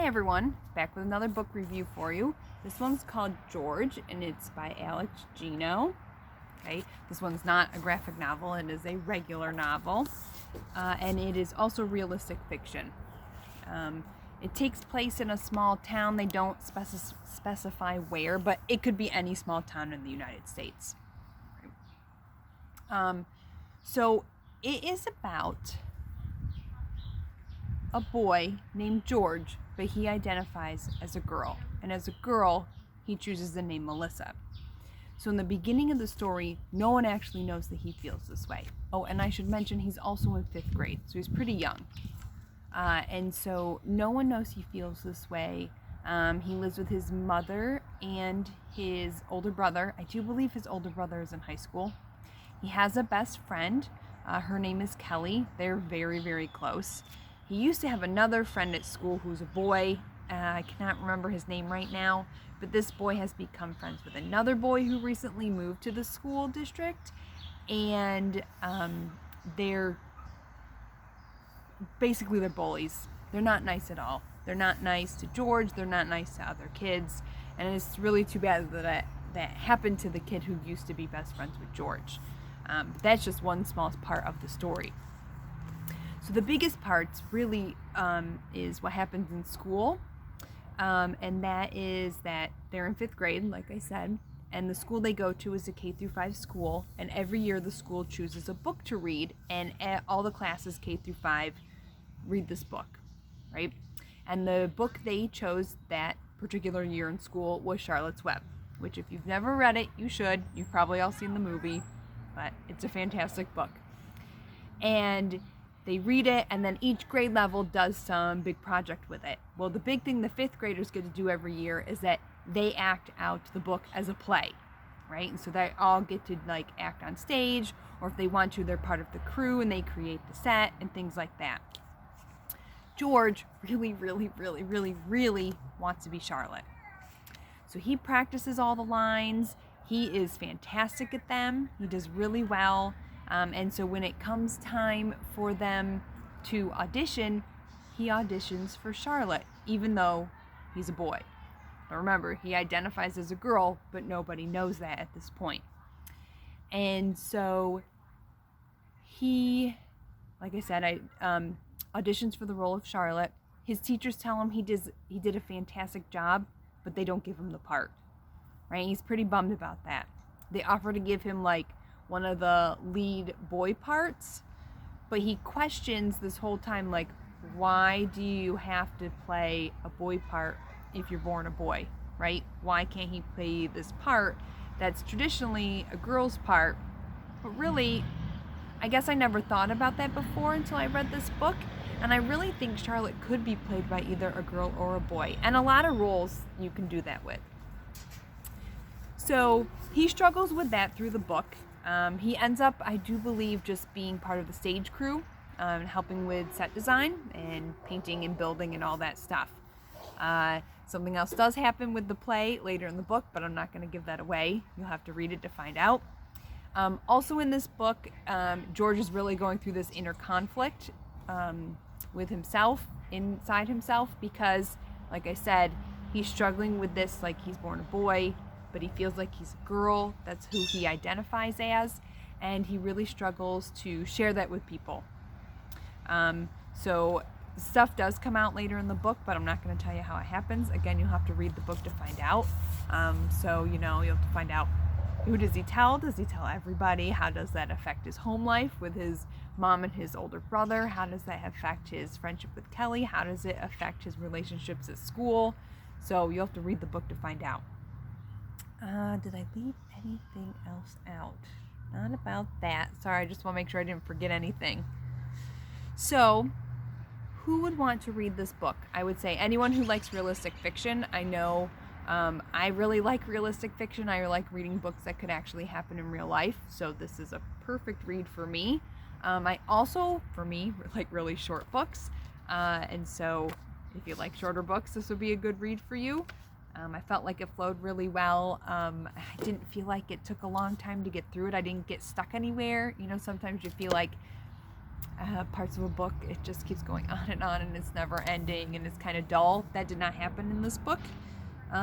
Hi everyone, back with another book review for you. This one's called George and it's by Alex Gino. Okay, this one's not a graphic novel, it is a regular novel, and it is also realistic fiction. It takes place in a small town. They don't specify where, but it could be any small town in the United States. So it is about a boy named George, but he identifies as a girl. And as a girl, he chooses the name Melissa. So in the beginning of the story, no one actually knows that he feels this way. Oh, and I should mention he's also in 5th grade, so he's pretty young. And so no one knows he feels this way. He lives with his mother and his older brother. I do believe his older brother is in high school. He has a best friend. Her name is Kelly. They're very, very close. He used to have another friend at school who's a boy. I cannot remember his name right now, but this boy has become friends with another boy who recently moved to the school district, and they're bullies. They're not nice at all. They're not nice to George. They're not nice to other kids, and it's really too bad that happened to the kid who used to be best friends with George. But that's just one small part of the story. So the biggest parts really is what happens in school, and that is that they're in 5th grade, like I said, and the school they go to is a K-5 school, and every year the school chooses a book to read, and all the classes K-5 read this book, right? And the book they chose that particular year in school was Charlotte's Web, which if you've never read it, you should. You've probably all seen the movie, but it's a fantastic book. And they read it, and then each grade level does some big project with it. Well, the big thing the 5th graders get to do every year is that they act out the book as a play, right? And so they all get to act on stage, or if they want to, they're part of the crew and they create the set and things like that. George really, really, really, really, really wants to be Charlotte. So he practices all the lines. He is fantastic at them. He does really well. And so when it comes time for them to audition, he auditions for Charlotte, even though he's a boy. But remember, he identifies as a girl, but nobody knows that at this point. And so he, like I said, auditions for the role of Charlotte. His teachers tell him he did a fantastic job, but they don't give him the part, right? He's pretty bummed about that. They offer to give him one of the lead boy parts, but he questions this whole time, why do you have to play a boy part if you're born a boy, right? Why can't he play this part that's traditionally a girl's part? But really, I guess I never thought about that before until I read this book, and I really think Charlotte could be played by either a girl or a boy, and a lot of roles you can do that with. So he struggles with that through the book. He ends up, I do believe, just being part of the stage crew, helping with set design and painting and building and all that stuff. Something else does happen with the play later in the book, but I'm not going to give that away. You'll have to read it to find out. Also in this book, George is really going through this inner conflict with himself, inside himself, because, like I said, he's struggling with this, he's born a boy, but he feels like he's a girl. That's who he identifies as, and he really struggles to share that with people. So stuff does come out later in the book, but I'm not going to tell you how it happens. Again, you'll have to read the book to find out. So you'll have to find out, who does he tell? Does he tell everybody? How does that affect his home life with his mom and his older brother? How does that affect his friendship with Kelly? How does it affect his relationships at school? So you'll have to read the book to find out. Did I leave anything else out? Not about that. Sorry, I just want to make sure I didn't forget anything. So, who would want to read this book? I would say anyone who likes realistic fiction. I know I really like realistic fiction. I like reading books that could actually happen in real life. So this is a perfect read for me. I also, for me, like really short books. And so if you like shorter books, this would be a good read for you. I felt like it flowed really well. I didn't feel like it took a long time to get through it. I didn't get stuck anywhere. Sometimes you feel like parts of a book, it just keeps going on and it's never ending and it's kind of dull. That did not happen in this book.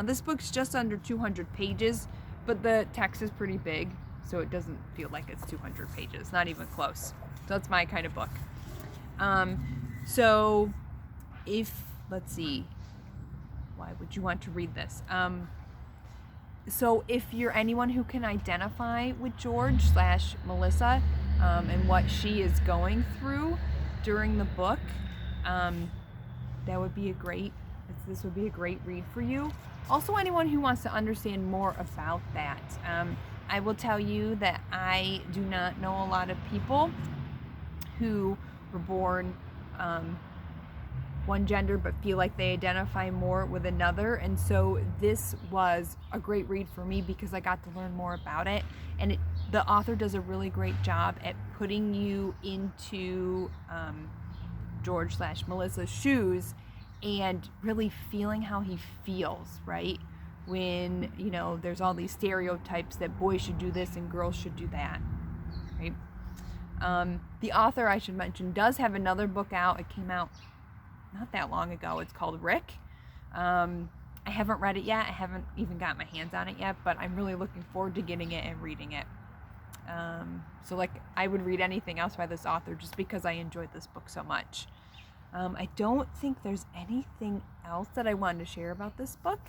This book's just under 200 pages, but the text is pretty big, so it doesn't feel like it's 200 pages, not even close. So that's my kind of book. So let's see, why would you want to read this? So if you're anyone who can identify with George / Melissa and what she is going through during the book, that would be this would be a great read for you. Also, anyone who wants to understand more about that. I will tell you that I do not know a lot of people who were born one gender but feel like they identify more with another, and so this was a great read for me because I got to learn more about it, and the author does a really great job at putting you into George / Melissa's shoes and really feeling how he feels, right? When, there's all these stereotypes that boys should do this and girls should do that, right? The author, I should mention, does have another book out. It came out not that long ago. It's called Rick. I haven't read it yet. I haven't even got my hands on it yet, but I'm really looking forward to getting it and reading it. So I would read anything else by this author just because I enjoyed this book so much. I don't think there's anything else that I wanted to share about this book.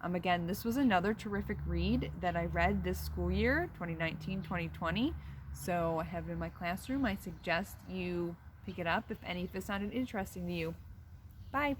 Again, this was another terrific read that I read this school year, 2019-2020. So I have it in my classroom. I suggest you pick it up if any of it sounded interesting to you. Bye.